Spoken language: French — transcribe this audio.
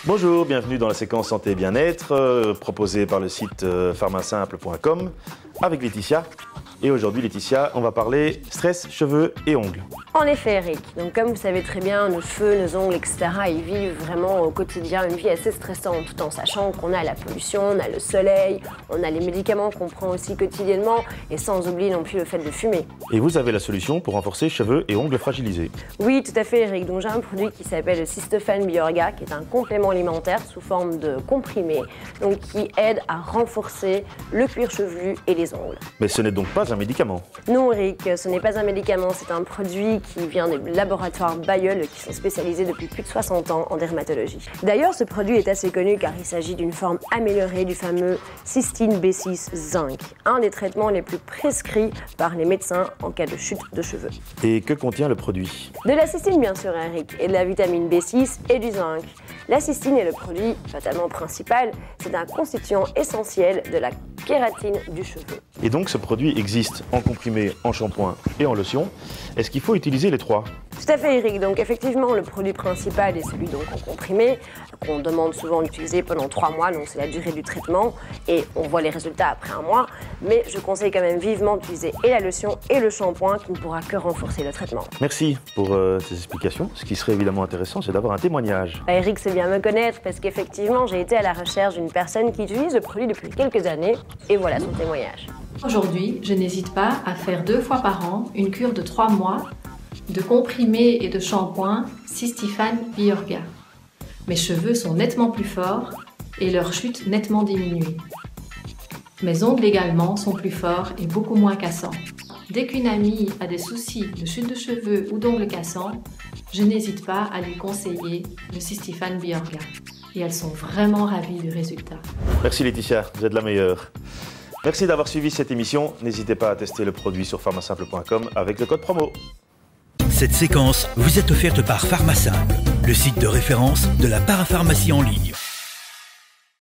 Bonjour, bienvenue dans la séquence santé et bien-être proposée par le site pharmasimple.com avec Laetitia. Et aujourd'hui, Laetitia, on va parler stress, cheveux et ongles. En effet, Eric. Donc, comme vous savez très bien, nos cheveux, nos ongles, etc., ils vivent vraiment au quotidien une vie assez stressante, tout en sachant qu'on a la pollution, on a le soleil, on a les médicaments qu'on prend aussi quotidiennement, et sans oublier non plus le fait de fumer. Et vous avez la solution pour renforcer cheveux et ongles fragilisés. Oui, tout à fait, Eric. Donc, j'ai un produit qui s'appelle le Cystophan Biorga, qui est un complément alimentaire sous forme de comprimé, donc qui aide à renforcer le cuir chevelu et les ongles. Mais ce n'est donc pas un médicament. Non, Eric, ce n'est pas un médicament, c'est un produit qui vient des laboratoires Bayeul qui sont spécialisés depuis plus de 60 ans en dermatologie. D'ailleurs, ce produit est assez connu car il s'agit d'une forme améliorée du fameux cystine B6 zinc, un des traitements les plus prescrits par les médecins en cas de chute de cheveux. Et que contient le produit? De la cystine, bien sûr, Eric, et de la vitamine B6 et du zinc. La cystine est le produit fatalement principal, c'est un constituant essentiel de la kératine du cheveu. Et donc ce produit existe en comprimé, en shampoing et en lotion. Est-ce qu'il faut utiliser les trois? Tout à fait, Eric. Donc effectivement, le produit principal est celui donc en comprimé, qu'on demande souvent d'utiliser pendant 3 mois, donc c'est la durée du traitement, et on voit les résultats après 1 mois. Mais je conseille quand même vivement d'utiliser et la lotion et le shampoing qui ne pourra que renforcer le traitement. Merci pour ces explications. Ce qui serait évidemment intéressant, c'est d'avoir un témoignage. Eric sait bien me connaître parce qu'effectivement, j'ai été à la recherche d'une personne qui utilise le produit depuis quelques années, et voilà son témoignage. Aujourd'hui, je n'hésite pas à faire 2 fois par an une cure de 3 mois de comprimés et de shampoing Cystophan Biorga. Mes cheveux sont nettement plus forts et leur chute nettement diminuée. Mes ongles également sont plus forts et beaucoup moins cassants. Dès qu'une amie a des soucis de chute de cheveux ou d'ongles cassants, je n'hésite pas à lui conseiller le Cystophan Biorga. Et elles sont vraiment ravies du résultat. Merci Laetitia, vous êtes la meilleure. Merci d'avoir suivi cette émission. N'hésitez pas à tester le produit sur pharmasimple.com avec le code promo. Cette séquence vous est offerte par Pharmasimple, le site de référence de la parapharmacie en ligne.